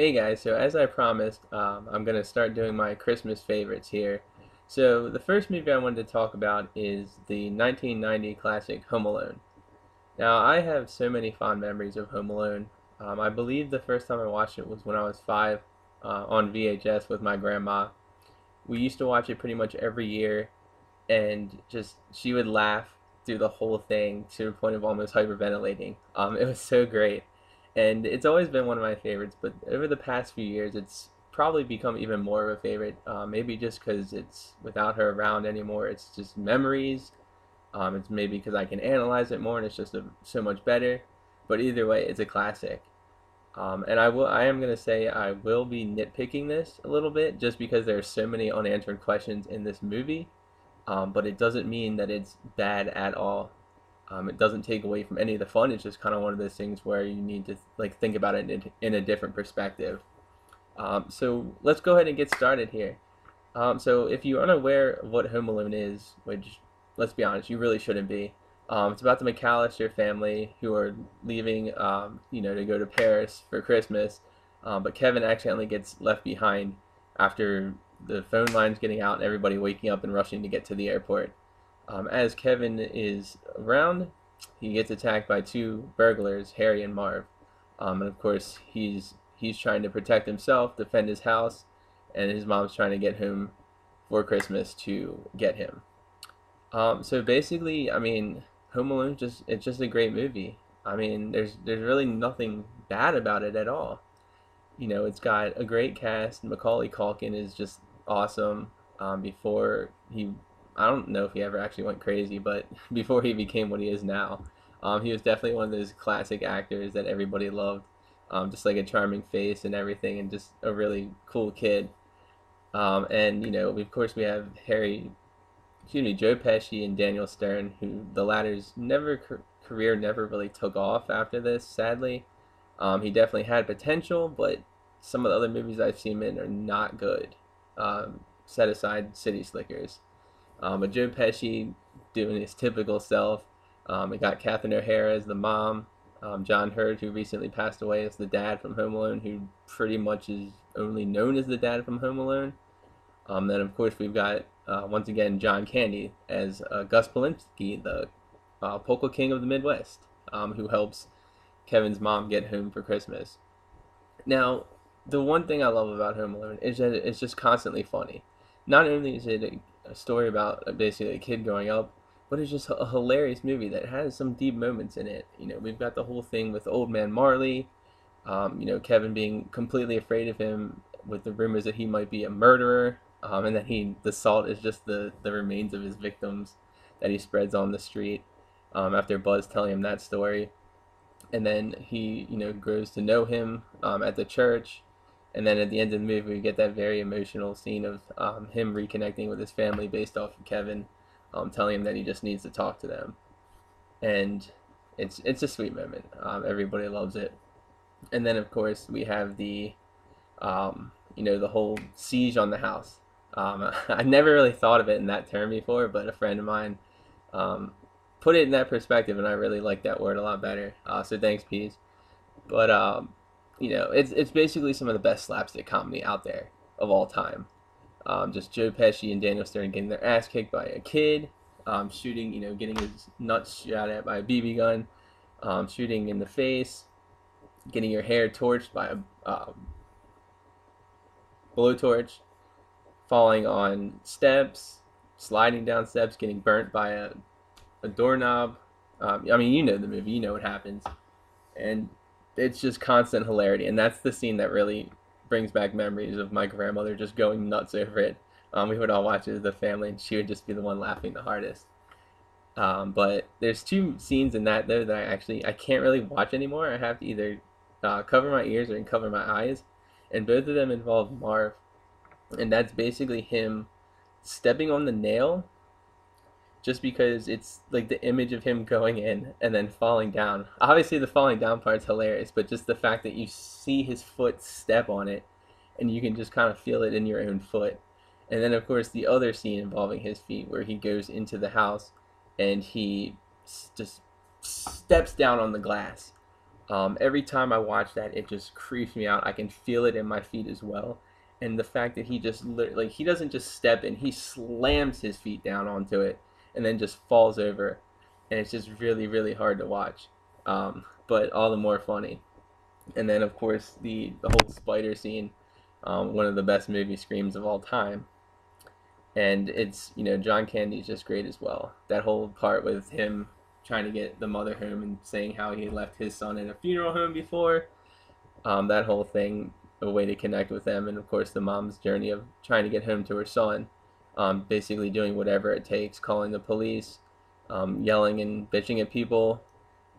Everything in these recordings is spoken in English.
Hey guys, so as I promised, I'm going to start doing my Christmas favorites here. So the first movie I wanted to talk about is the 1990 classic Home Alone. Now, I have so many fond memories of Home Alone. I believe the first time I watched it was when I was 5 on VHS with my grandma. We used to watch it pretty much every year, and just she would laugh through the whole thing to the point of almost hyperventilating. It was so great, and it's always been one of my favorites. But over the past few years, it's probably become even more of a favorite. Maybe just because it's without her around anymore. It's just memories. It's maybe because I can analyze it more, and it's just so much better. But either way, it's a classic. And I am gonna say I will be nitpicking this a little bit just because there are so many unanswered questions in this movie, but it doesn't mean that it's bad at all. It doesn't take away from any of the fun. It's just kind of one of those things where you need to like think about it in a different perspective. So let's go ahead and get started here. So if you're unaware of what Home Alone is, which let's be honest, you really shouldn't be. It's about the McAllister family who are leaving, to go to Paris for Christmas, but Kevin accidentally gets left behind after the phone lines getting out and everybody waking up and rushing to get to the airport. As Kevin is around, he gets attacked by two burglars, Harry and Marv, and of course he's trying to protect himself, defend his house, and his mom's trying to get home for Christmas to get him. So basically, I mean, Home Alone just it's just a great movie. I mean, there's really nothing bad about it at all. It's got a great cast. Macaulay Culkin is just awesome. Before he, I don't know if he ever actually went crazy, but before he became what he is now, he was definitely one of those classic actors that everybody loved. Just like a charming face and everything, and just a really cool kid. And of course, we have Joe Pesci and Daniel Stern, who the latter's career never really took off after this. Sadly, he definitely had potential, but some of the other movies I've seen him in are not good. Set aside City Slickers, but Joe Pesci doing his typical self. We got Catherine O'Hara as the mom. John Hurt, who recently passed away, as the dad from Home Alone, who pretty much is only known as the dad from Home Alone. Then, of course, we've got, once again, John Candy as Gus Polinski, the Polka King of the Midwest, who helps Kevin's mom get home for Christmas. Now, the one thing I love about Home Alone is that it's just constantly funny. Not only is it a story about basically a kid growing up, but it's just a hilarious movie that has some deep moments in it. We've got the whole thing with Old Man Marley, Kevin being completely afraid of him with the rumors that he might be a murderer, and that the salt is just the remains of his victims that he spreads on the street, after Buzz telling him that story. And then he, grows to know him at the church. And then at the end of the movie, we get that very emotional scene of him reconnecting with his family based off of Kevin telling him that he just needs to talk to them. And it's a sweet moment. Everybody loves it. And then, of course, we have the whole siege on the house. I never really thought of it in that term before, but a friend of mine um, put it in that perspective, and I really like that word a lot better. So thanks, Pease. But it's basically some of the best slapstick comedy out there of all time. Just Joe Pesci and Daniel Stern getting their ass kicked by a kid, shooting, getting his nuts shot at by a BB gun, shooting in the face, getting your hair torched by a blowtorch, falling on steps, sliding down steps, getting burnt by a doorknob. I mean, you know the movie, you know what happens. And it's just constant hilarity. And that's the scene that really brings back memories of my grandmother just going nuts over it. We would all watch it as a family, and she would just be the one laughing the hardest. But there's two scenes in that, though, that I can't really watch anymore. I have to either cover my ears or cover my eyes. And both of them involve Marv, and that's basically him stepping on the nail, just because it's like the image of him going in and then falling down. Obviously, the falling down part's hilarious, but just the fact that you see his foot step on it and you can just kind of feel it in your own foot. And then, of course, the other scene involving his feet where he goes into the house and he just steps down on the glass. Every time I watch that, it just creeps me out. I can feel it in my feet as well. And the fact that he just like he doesn't just step in, he slams his feet down onto it and then just falls over, and it's just really really hard to watch, but all the more funny. And then of course the whole spider scene, one of the best movie screams of all time. And it's, John Candy's just great as well. That whole part with him trying to get the mother home and saying how he left his son in a funeral home before, that whole thing, a way to connect with them, and of course the mom's journey of trying to get home to her son, basically doing whatever it takes, calling the police, yelling and bitching at people,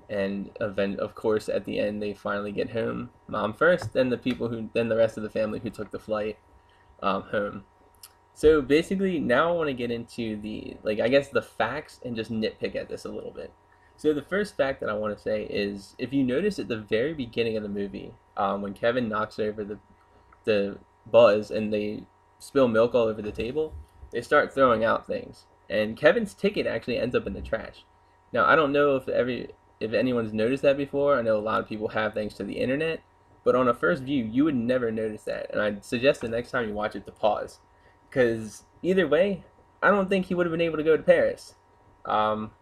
and event of course at the end they finally get home, mom first, then then the rest of the family who took the flight home. So basically, now I want to get into the, like, I guess the facts and just nitpick at this a little bit. So the first fact that I want to say is, if you notice at the very beginning of the movie, when Kevin knocks over the Buzz and they spill milk all over the table, they start throwing out things, and Kevin's ticket actually ends up in the trash. Now I don't know if anyone's noticed that before. I know a lot of people have, thanks to the internet, but on a first view, you would never notice that, and I'd suggest the next time you watch it to pause, because either way, I don't think he would have been able to go to Paris. Um,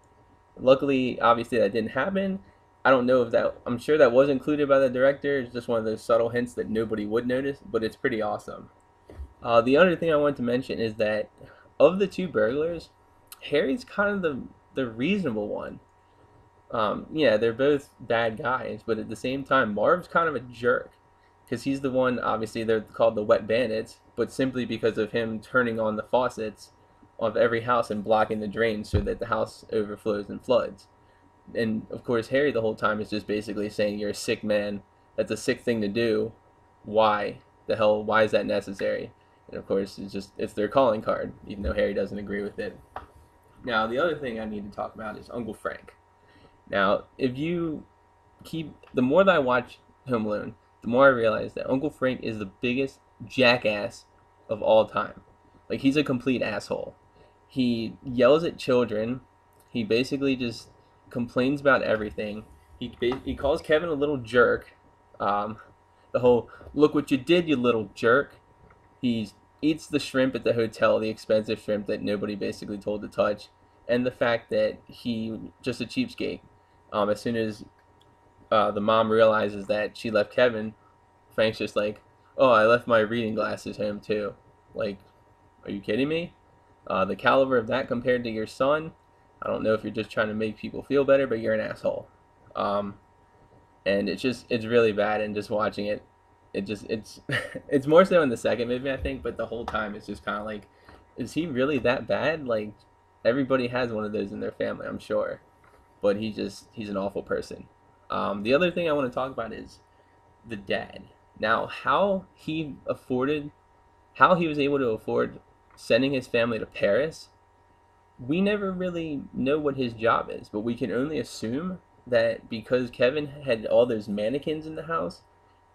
Luckily, obviously, that didn't happen. I don't know if that, I'm sure that was included by the director. It's just one of those subtle hints that nobody would notice, but it's pretty awesome. The other thing I wanted to mention is that of the two burglars, Harry's kind of the reasonable one. Yeah, they're both bad guys, but at the same time, Marv's kind of a jerk because he's the one. Obviously, they're called the Wet Bandits, but simply because of him turning on the faucets of every house and blocking the drains so that the house overflows and floods. And of course, Harry the whole time is just basically saying, "You're a sick man. That's a sick thing to do. Why the hell? Why is that necessary?" And of course, it's their calling card, even though Harry doesn't agree with it. Now, the other thing I need to talk about is Uncle Frank. Now, if you the more that I watch Home Alone, the more I realize that Uncle Frank is the biggest jackass of all time. Like, he's a complete asshole. He yells at children. He basically just complains about everything. He calls Kevin a little jerk. Um, the whole "look what you did, you little jerk." He eats the shrimp at the hotel, the expensive shrimp that nobody basically told to touch, and the fact that he just a cheapskate. As soon as the mom realizes that she left Kevin, Frank's just like, "Oh, I left my reading glasses home too." Like, are you kidding me? The caliber of that compared to your son, I don't know if you're just trying to make people feel better, but you're an asshole. Um, and it's really bad. And just watching it, it's it's more so in the second movie, I think. But the whole time, it's just kind of like, is he really that bad? Like, everybody has one of those in their family, I'm sure. But he's an awful person. The other thing I want to talk about is the dad. Now, how he was able to afford sending his family to Paris, we never really know what his job is, but we can only assume that because Kevin had all those mannequins in the house,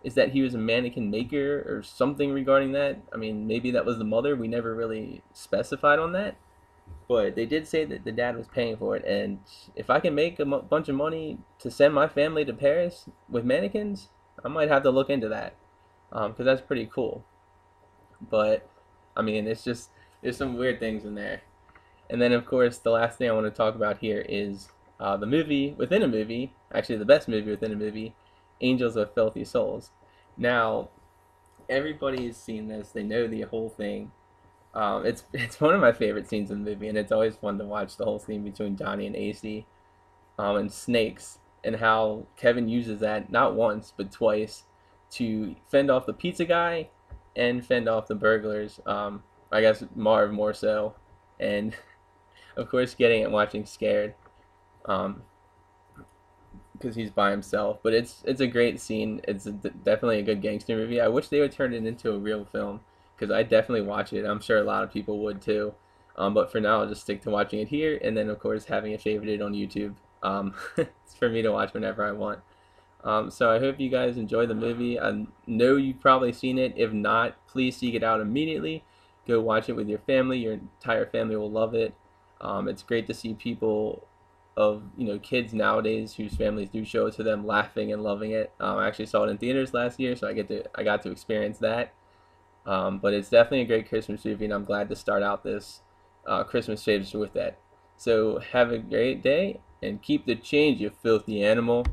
is that he was a mannequin maker or something regarding that. I mean, maybe that was the mother. We never really specified on that, but they did say that the dad was paying for it. And if I can make a bunch of money to send my family to Paris with mannequins, I might have to look into that, because that's pretty cool. But I mean, it's just, there's some weird things in there. And then, of course, the last thing I want to talk about here is the movie within a movie, actually the best movie within a movie, Angels with Filthy Souls. Now, everybody's seen this; they know the whole thing. It's one of my favorite scenes in the movie, and it's always fun to watch the whole scene between Johnny and AC, and snakes, and how Kevin uses that not once but twice to fend off the pizza guy and fend off the burglars. I guess Marv more so, and of course getting it watching scared, um, because he's by himself. But it's a great scene. Definitely a good gangster movie. I wish they would turn it into a real film, because I definitely watch it. I'm sure a lot of people would too. But for now, I'll just stick to watching it here, and then of course having it favorited on YouTube. It's for me to watch whenever I want. So I hope you guys enjoy the movie. I know you've probably seen it. If not, please seek it out immediately. Go watch it with your family. Your entire family will love it. It's great to see people of kids nowadays whose families do show it to them laughing and loving it. I actually saw it in theaters last year, so I got to experience that. But it's definitely a great Christmas movie, and I'm glad to start out this Christmas favorites with that. So have a great day and keep the change, you filthy animal.